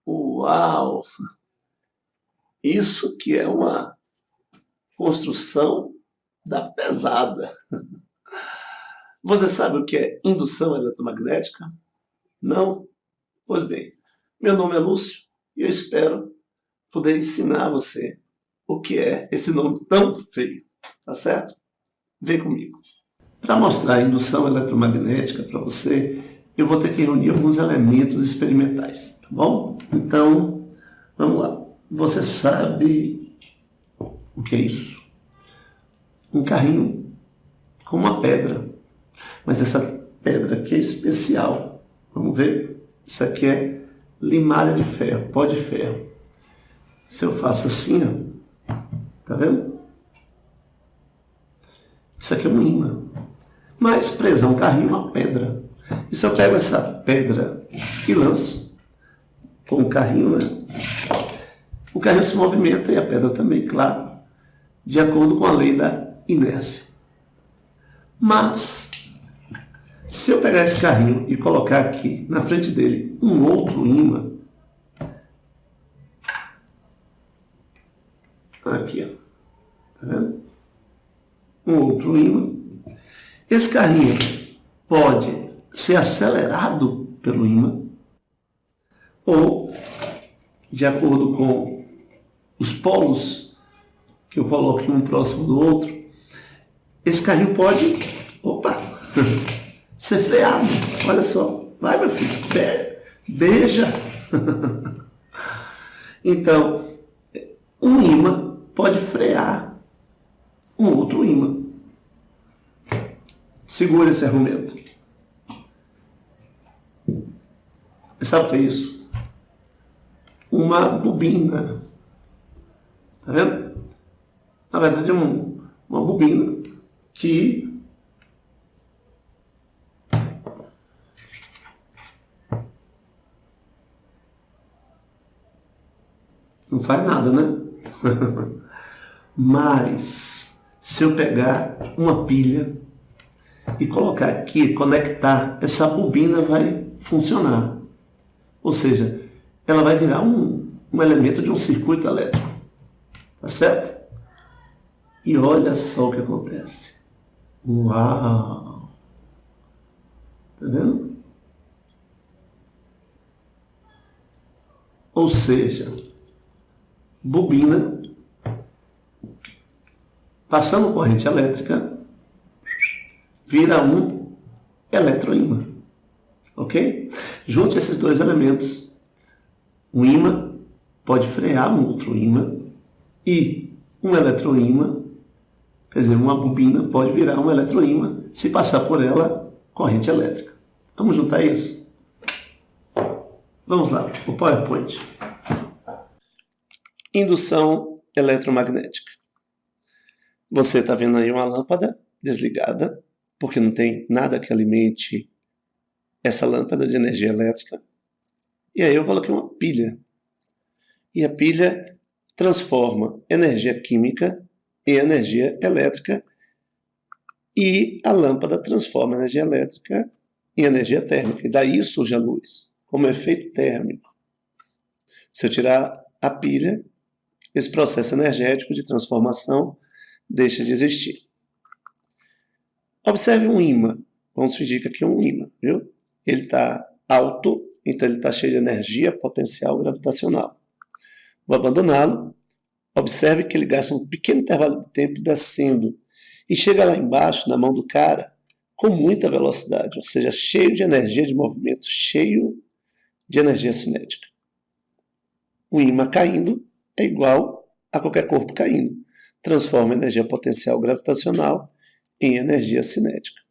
Uau! Isso que é uma construção da pesada. Você sabe o que é indução eletromagnética? Não? Pois bem, meu nome é Lúcio e eu espero poder ensinar você o que é esse nome tão feio, tá certo? Vem comigo. Para mostrar a indução eletromagnética para você, eu vou ter que reunir alguns elementos experimentais, tá bom? Então, vamos lá. Você sabe o que é isso? Um carrinho com uma pedra. Mas essa pedra aqui é especial. Vamos ver? Isso aqui é limalha de ferro, pó de ferro. Se eu faço assim, ó, tá vendo? Isso aqui é um ímã. Mas presa a um carrinho, uma pedra. E se eu pego essa pedra e lanço com o carrinho, né? O carrinho se movimenta e a pedra também, claro, de acordo com a lei da inércia. Mas, se eu pegar esse carrinho e colocar aqui na frente dele um outro ímã, aqui, ó, tá vendo? Um outro ímã. Esse carrinho pode ser acelerado pelo ímã ou, de acordo com os polos que eu coloco um próximo do outro, esse carrinho pode, ser freado. Olha só, vai meu filho, beija. Então, um ímã pode frear um outro ímã. Segura esse argumento. Sabe o que é isso? Uma bobina. Tá vendo? Na verdade é uma bobina que não faz nada, né? Mas se eu pegar uma pilha e colocar aqui, conectar, essa bobina vai funcionar. Ou seja, ela vai virar um elemento de um circuito elétrico. Tá certo? E olha só o que acontece. Uau! Tá vendo? Ou seja, bobina passando corrente elétrica vira um eletroímã. Ok? Junte esses dois elementos. Um ímã pode frear um outro ímã e um eletroímã, quer dizer, uma bobina pode virar um eletroímã se passar por ela corrente elétrica. Vamos juntar isso? Vamos lá, o PowerPoint. Indução eletromagnética. Você está vendo aí uma lâmpada desligada, porque não tem nada que alimente essa lâmpada de energia elétrica. E aí eu coloquei uma pilha. E a pilha transforma energia química em energia elétrica. E a lâmpada transforma energia elétrica em energia térmica. E daí surge a luz, como efeito térmico. Se eu tirar a pilha, esse processo energético de transformação deixa de existir. Observe um ímã. Vamos fingir que aqui é um ímã, viu? Ele está alto, então ele está cheio de energia potencial gravitacional. Vou abandoná-lo. Observe que ele gasta um pequeno intervalo de tempo descendo e chega lá embaixo, na mão do cara, com muita velocidade, ou seja, cheio de energia de movimento, cheio de energia cinética. O ímã caindo é igual a qualquer corpo caindo. Transforma energia potencial gravitacional em energia cinética.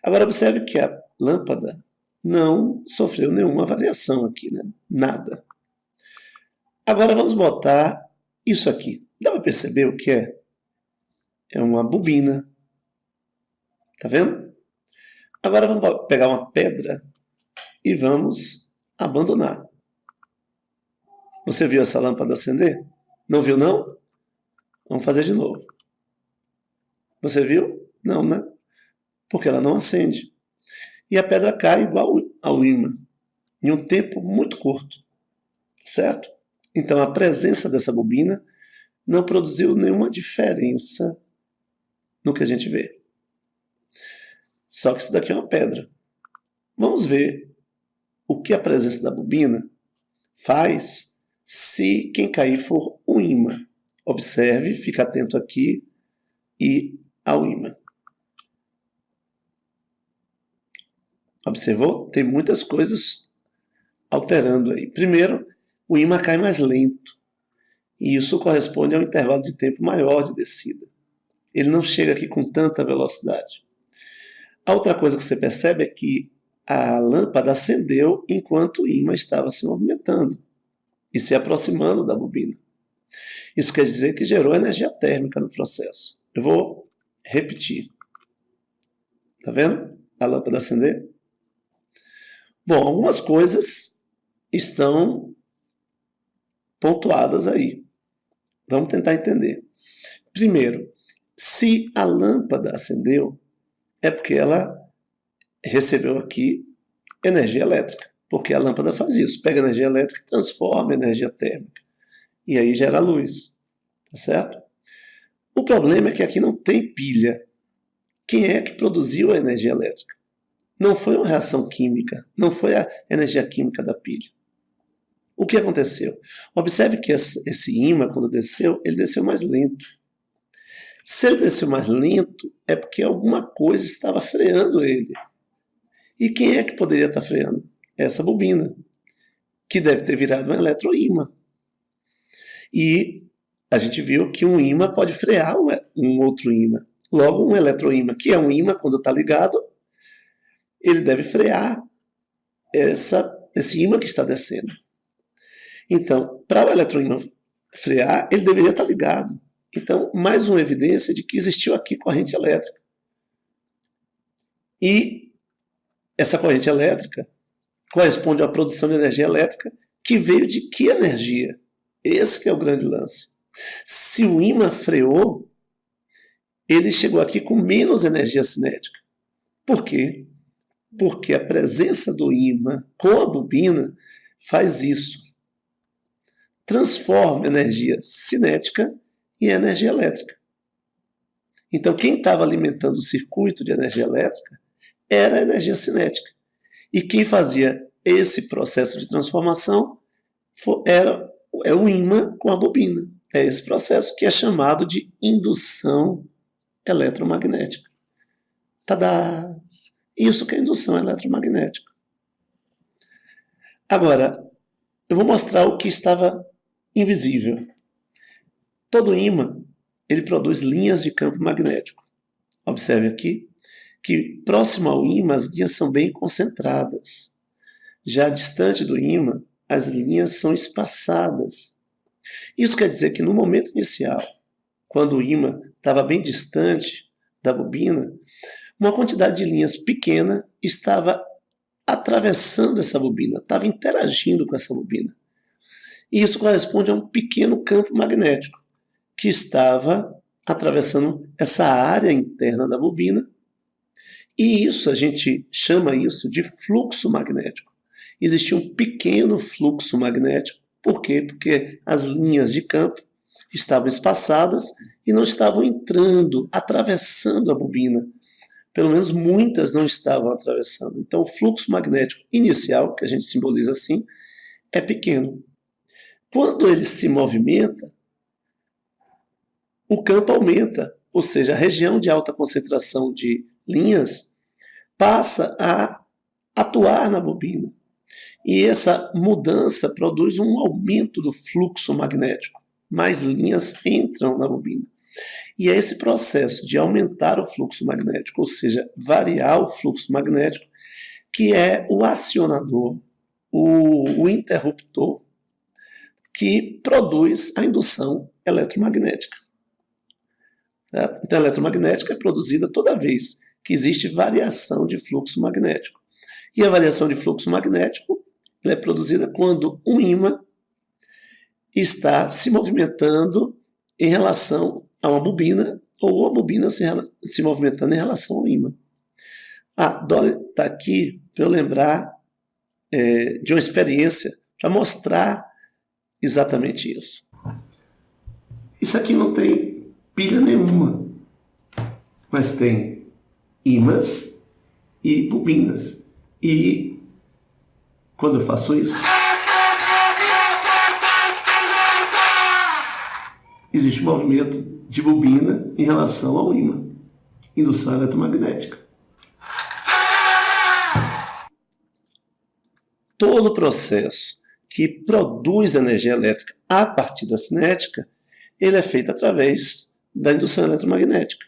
Agora observe que a lâmpada não sofreu nenhuma variação aqui, né? Nada. Agora vamos botar isso aqui. Dá para perceber o que é? É uma bobina. Tá vendo? Agora vamos pegar uma pedra e vamos abandonar. Você viu essa lâmpada acender? Não viu, não? Vamos fazer de novo. Você viu? Não, né? Porque ela não acende. E a pedra cai igual ao ímã, em um tempo muito curto. certo? Então a presença dessa bobina não produziu nenhuma diferença no que a gente vê. Só que isso daqui é uma pedra. Vamos ver o que a presença da bobina faz se quem cair for o ímã. Observe, fique atento aqui e ao ímã. Observou? Tem muitas coisas alterando aí. Primeiro, o ímã cai mais lento. E isso corresponde a um intervalo de tempo maior de descida. Ele não chega aqui com tanta velocidade. A outra coisa que você percebe é que a lâmpada acendeu enquanto o ímã estava se movimentando e se aproximando da bobina. Isso quer dizer que gerou energia térmica no processo. Eu vou repetir. Está vendo a lâmpada acender? Bom, algumas coisas estão pontuadas aí. Vamos tentar entender. Primeiro, se a lâmpada acendeu, é porque ela recebeu aqui energia elétrica. Porque a lâmpada faz isso, pega energia elétrica e transforma em energia térmica. E aí gera luz. Tá certo? O problema é que aqui não tem pilha. Quem é que produziu a energia elétrica? Não foi uma reação química, não foi a energia química da pilha. O que aconteceu? Observe que esse ímã, quando desceu, ele desceu mais lento. Se ele desceu mais lento, é porque alguma coisa estava freando ele. E quem é que poderia estar freando? Essa bobina, que deve ter virado um eletroímã. E a gente viu que um ímã pode frear um outro ímã. Logo, um eletroímã, que é um ímã, quando está ligado, ele deve frear esse ímã que está descendo. Então, para o eletroímã frear, ele deveria estar ligado. Então, mais uma evidência de que existiu aqui corrente elétrica. E essa corrente elétrica corresponde à produção de energia elétrica que veio de que energia? Esse que é o grande lance. Se o ímã freou, ele chegou aqui com menos energia cinética. Por quê? Porque a presença do ímã com a bobina faz isso. Transforma energia cinética em energia elétrica. Então, quem estava alimentando o circuito de energia elétrica era a energia cinética. E quem fazia esse processo de transformação é o ímã com a bobina. É esse processo que é chamado de indução eletromagnética. Tadá! Isso que é indução eletromagnética. Agora, eu vou mostrar o que estava invisível. Todo ímã, ele produz linhas de campo magnético. Observe aqui que próximo ao ímã as linhas são bem concentradas. Já distante do ímã, as linhas são espaçadas. Isso quer dizer que no momento inicial, quando o ímã estava bem distante da bobina, uma quantidade de linhas pequena estava atravessando essa bobina, estava interagindo com essa bobina. E isso corresponde a um pequeno campo magnético que estava atravessando essa área interna da bobina. E isso, a gente chama isso de fluxo magnético. Existia um pequeno fluxo magnético. Por quê? Porque as linhas de campo estavam espaçadas e não estavam entrando, atravessando a bobina. Pelo menos muitas não estavam atravessando. Então o fluxo magnético inicial, que a gente simboliza assim, é pequeno. Quando ele se movimenta, o campo aumenta, ou seja, a região de alta concentração de linhas passa a atuar na bobina. E essa mudança produz um aumento do fluxo magnético. Mais linhas entram na bobina. E é esse processo de aumentar o fluxo magnético, ou seja, variar o fluxo magnético, que é o acionador, o interruptor, que produz a indução eletromagnética. Certo? Então, a eletromagnética é produzida toda vez que existe variação de fluxo magnético. E a variação de fluxo magnético é produzida quando um ímã está se movimentando em relação a uma bobina ou a bobina se movimentando em relação ao ímã. A Dolly está aqui para eu lembrar de uma experiência, para mostrar exatamente isso. Isso aqui não tem pilha nenhuma, mas tem ímãs e bobinas. E quando eu faço isso, existe um movimento de bobina em relação ao ímã, indução eletromagnética. Todo o processo que produz energia elétrica a partir da cinética, ele é feito através da indução eletromagnética.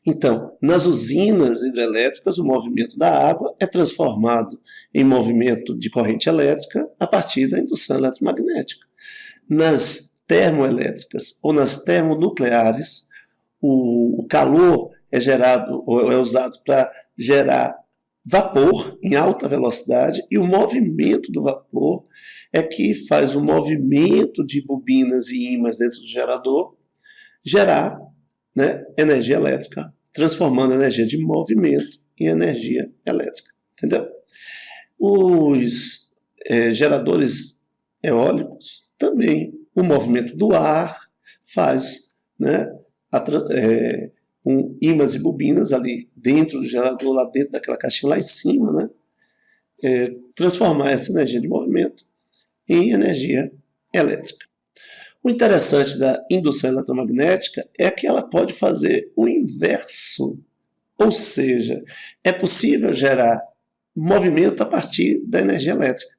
Então, nas usinas hidrelétricas, o movimento da água é transformado em movimento de corrente elétrica a partir da indução eletromagnética. Nas termoelétricas ou nas termonucleares, o calor é gerado ou é usado para gerar vapor em alta velocidade, e o movimento do vapor é que faz o movimento de bobinas e ímãs dentro do gerador gerar, né, energia elétrica, transformando energia de movimento em energia elétrica. Entendeu? Os geradores eólicos também, o movimento do ar faz, né, ímãs e bobinas ali dentro do gerador, lá dentro daquela caixinha lá em cima, né, transformar essa energia de movimento em energia elétrica. O interessante da indução eletromagnética é que ela pode fazer o inverso, ou seja, é possível gerar movimento a partir da energia elétrica.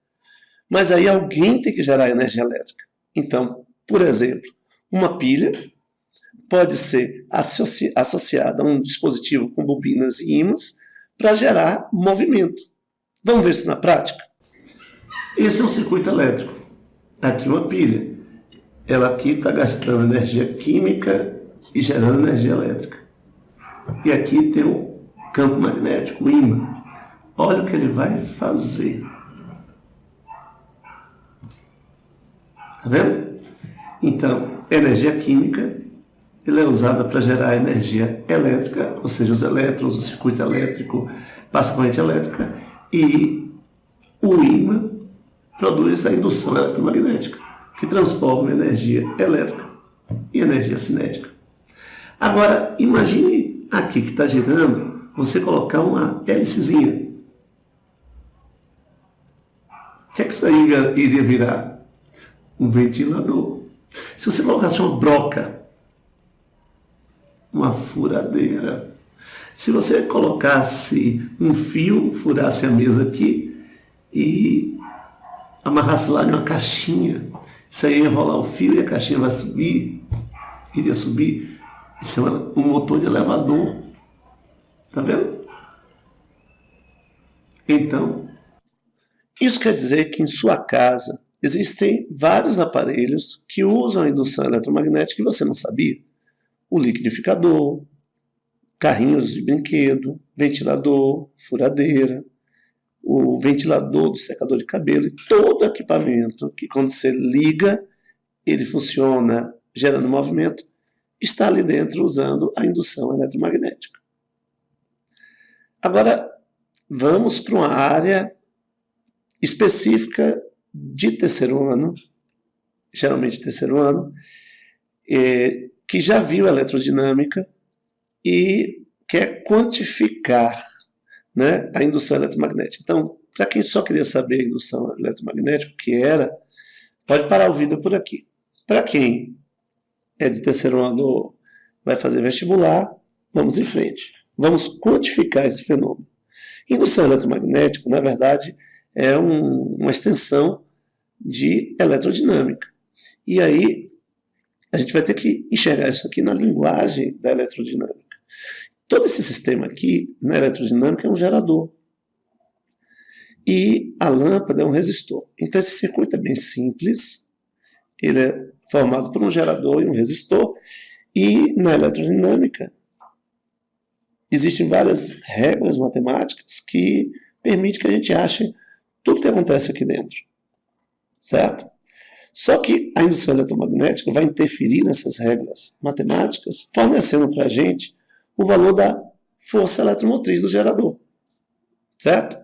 Mas aí alguém tem que gerar energia elétrica. Então, por exemplo, uma pilha pode ser associada a um dispositivo com bobinas e ímãs para gerar movimento. Vamos ver isso na prática? Esse é um circuito elétrico. Aqui uma pilha. Ela aqui está gastando energia química e gerando energia elétrica. E aqui tem o campo magnético, o ímã. Olha o que ele vai fazer. Está vendo? Então, energia química, ela é usada para gerar energia elétrica, ou seja, os elétrons, o circuito elétrico, passa corrente elétrica, e o ímã produz a indução eletromagnética, que transforma energia elétrica em energia cinética. Agora, imagine aqui que está girando, você colocar uma hélicezinha. O que é que isso aí iria virar? Um ventilador. Se você colocasse uma broca, uma furadeira. Se você colocasse um fio, furasse a mesa aqui e amarrasse lá em uma caixinha, isso aí ia enrolar o fio e a caixinha vai subir, iria subir. Isso é um motor de elevador. Tá vendo? Então, isso quer dizer que em sua casa existem vários aparelhos que usam a indução eletromagnética e você não sabia. O liquidificador, carrinhos de brinquedo, ventilador, furadeira, o ventilador do secador de cabelo e todo equipamento que quando você liga, ele funciona gerando movimento, está ali dentro usando a indução eletromagnética. Agora, vamos para uma área específica de terceiro ano, geralmente terceiro ano, que já viu eletrodinâmica e quer quantificar, né, a indução eletromagnética. Então, para quem só queria saber a indução eletromagnética, o que era, pode parar o vídeo por aqui. Para quem é de terceiro ano, vai fazer vestibular, vamos em frente. Vamos quantificar esse fenômeno. Indução eletromagnética, na verdade, é uma extensão de eletrodinâmica. E aí, a gente vai ter que enxergar isso aqui na linguagem da eletrodinâmica. Todo esse sistema aqui, na eletrodinâmica, é um gerador. E a lâmpada é um resistor. Então, esse circuito é bem simples. Ele é formado por um gerador e um resistor. E na eletrodinâmica, existem várias regras matemáticas que permitem que a gente ache tudo que acontece aqui dentro. Certo? Só que a indução eletromagnética vai interferir nessas regras matemáticas, fornecendo para a gente o valor da força eletromotriz do gerador. Certo?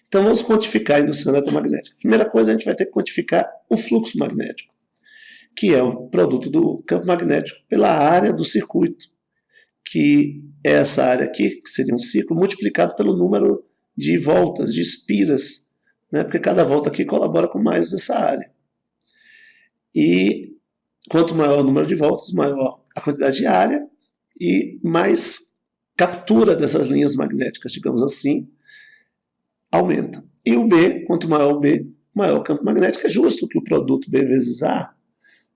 Então vamos quantificar a indução eletromagnética. Primeira coisa, a gente vai ter que quantificar o fluxo magnético. que é o produto do campo magnético pela área do circuito, que é essa área aqui, que seria um ciclo, multiplicado pelo número de voltas, de espiras, né? Porque cada volta aqui colabora com mais dessa área. E quanto maior o número de voltas, maior a quantidade de área e mais captura dessas linhas magnéticas, digamos assim, aumenta. E o B, quanto maior o B, maior o campo magnético. É justo que o produto B vezes A,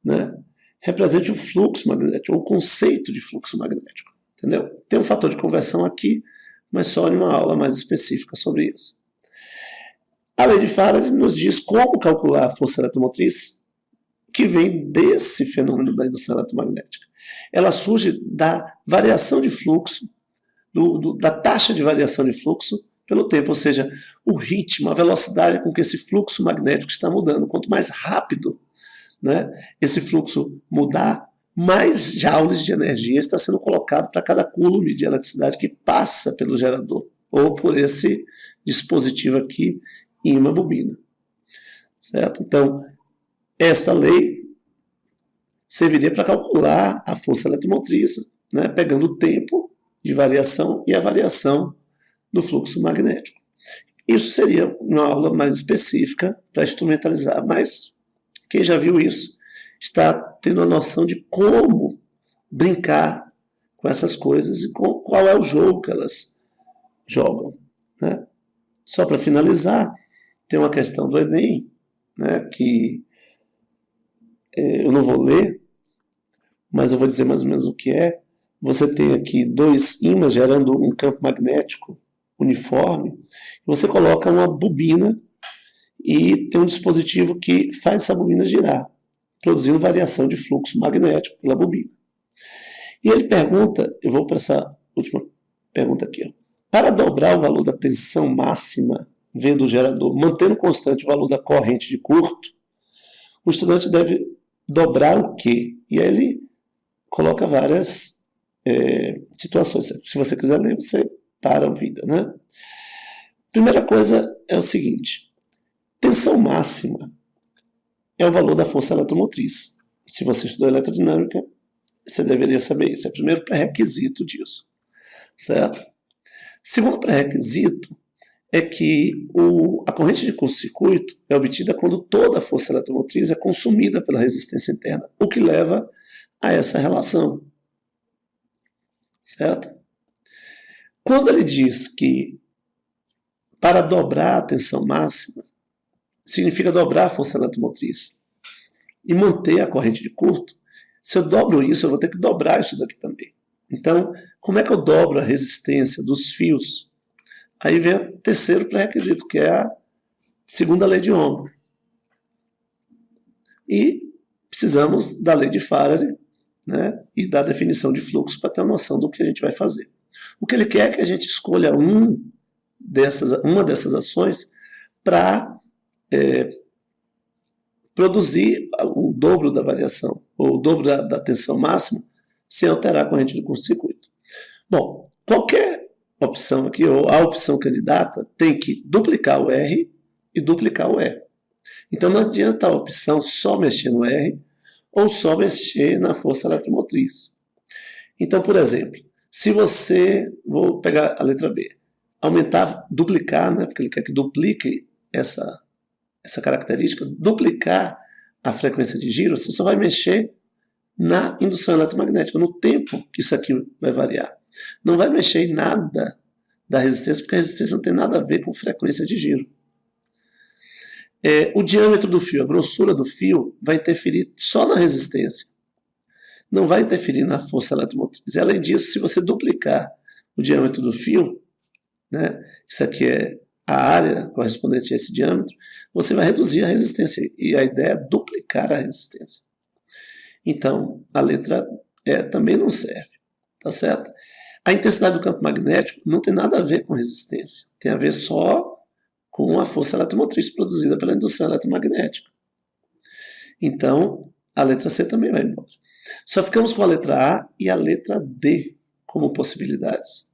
né, represente o fluxo magnético, ou o conceito de fluxo magnético. Entendeu? Tem um fator de conversão aqui, mas só em uma aula mais específica sobre isso. A lei de Faraday nos diz como calcular a força eletromotriz que vem desse fenômeno da indução eletromagnética. Ela surge da variação de fluxo, da taxa de variação de fluxo pelo tempo, ou seja, o ritmo, a velocidade com que esse fluxo magnético está mudando. Quanto mais rápido, né, esse fluxo mudar, mais joules de energia está sendo colocado para cada coulomb de eletricidade que passa pelo gerador, ou por esse dispositivo aqui em uma bobina. Certo? Então, esta lei serviria para calcular a força eletromotriz, né, pegando o tempo de variação e a variação do fluxo magnético. Isso seria uma aula mais específica para instrumentalizar, mas quem já viu isso está tendo a noção de como brincar com essas coisas e qual é o jogo que elas jogam. Né? Só para finalizar, tem uma questão do Enem, né, que eu não vou ler, mas eu vou dizer mais ou menos o que é. Você tem aqui dois ímãs gerando um campo magnético uniforme, você coloca uma bobina e tem um dispositivo que faz essa bobina girar, produzindo variação de fluxo magnético pela bobina. E ele pergunta, eu vou para essa última pergunta aqui, ó. Para dobrar o valor da tensão máxima V do gerador, mantendo constante o valor da corrente de curto, o estudante deve dobrar o quê? E aí ele coloca várias situações. Se você quiser ler, você para a vida, né? Primeira coisa é o seguinte: tensão máxima é o valor da força eletromotriz. Se você estudou eletrodinâmica, você deveria saber isso. É o primeiro pré-requisito disso. Certo? Segundo pré-requisito é que a corrente de curto-circuito é obtida quando toda a força eletromotriz é consumida pela resistência interna, o que leva a essa relação. Certo? Quando ele diz que para dobrar a tensão máxima, significa dobrar a força eletromotriz e manter a corrente de curto, se eu dobro isso, eu vou ter que dobrar isso daqui também. Então, como é que eu dobro a resistência dos fios? Aí vem o terceiro pré-requisito, que é a segunda lei de Ohm. E precisamos da lei de Faraday, né, e da definição de fluxo para ter uma noção do que a gente vai fazer. O que ele quer é que a gente escolha uma dessas ações para produzir o dobro da variação, ou o dobro da tensão máxima, sem alterar a corrente de curto-circuito. Bom, qualquer opção aqui, ou a opção candidata, tem que duplicar o R e duplicar o E. Então não adianta a opção só mexer no R ou só mexer na força eletromotriz. Então, por exemplo, se você, vou pegar a letra B, duplicar, né, porque ele quer que duplique essa característica, duplicar a frequência de giro, você só vai mexer na indução eletromagnética, no tempo que isso aqui vai variar. Não vai mexer em nada da resistência, porque a resistência não tem nada a ver com frequência de giro. O diâmetro do fio, a grossura do fio, vai interferir só na resistência. Não vai interferir na força eletromotriz. E, além disso, se você duplicar o diâmetro do fio, né, isso aqui é a área correspondente a esse diâmetro, você vai reduzir a resistência. E a ideia é duplicar a resistência. Então, a letra E também não serve. Tá certo? A intensidade do campo magnético não tem nada a ver com resistência. Tem a ver só com a força eletromotriz produzida pela indução eletromagnética. Então, a letra C também vai embora. Só ficamos com a letra A e a letra D como possibilidades.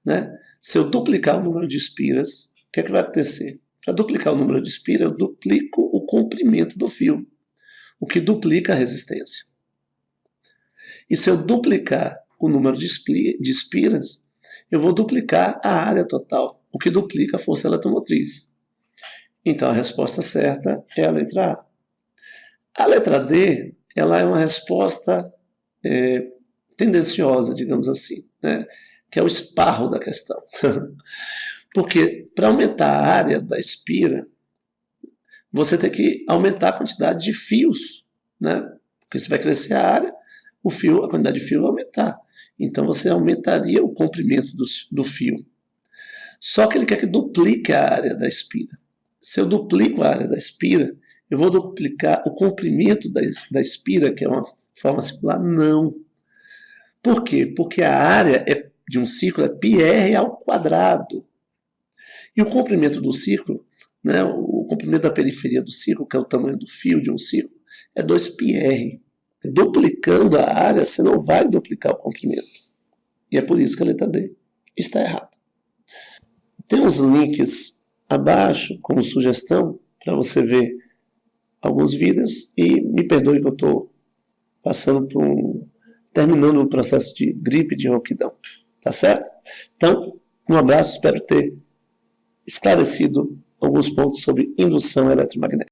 Né? Se eu duplicar o número de espiras, o que é que vai acontecer? Para duplicar o número de espiras, eu duplico o comprimento do fio. o que duplica a resistência. E se eu duplicar o número de espiras, eu vou duplicar a área total, o que duplica a força eletromotriz. Então a resposta certa é a letra A. A letra D, ela é uma resposta tendenciosa, digamos assim, né? Que é o esparro da questão. Porque para aumentar a área da espira, você tem que aumentar a quantidade de fios, né? Porque você vai crescer a área, a quantidade de fio vai aumentar. Então você aumentaria o comprimento do fio. Só que ele quer que duplique a área da espira. Se eu duplico a área da espira, eu vou duplicar o comprimento da espira, que é uma forma circular? Não. Por quê? Porque a área de um círculo é πr ao quadrado. E o comprimento do círculo, né, o comprimento da periferia do círculo, que é o tamanho do fio de um círculo, é 2πr. Duplicando a área, você não vai duplicar o comprimento. E é por isso que a letra D está errada. Tem uns links abaixo como sugestão para você ver alguns vídeos, e me perdoe que eu estou terminando um processo de gripe de rouquidão, tá certo? Então, um abraço, espero ter esclarecido alguns pontos sobre indução eletromagnética.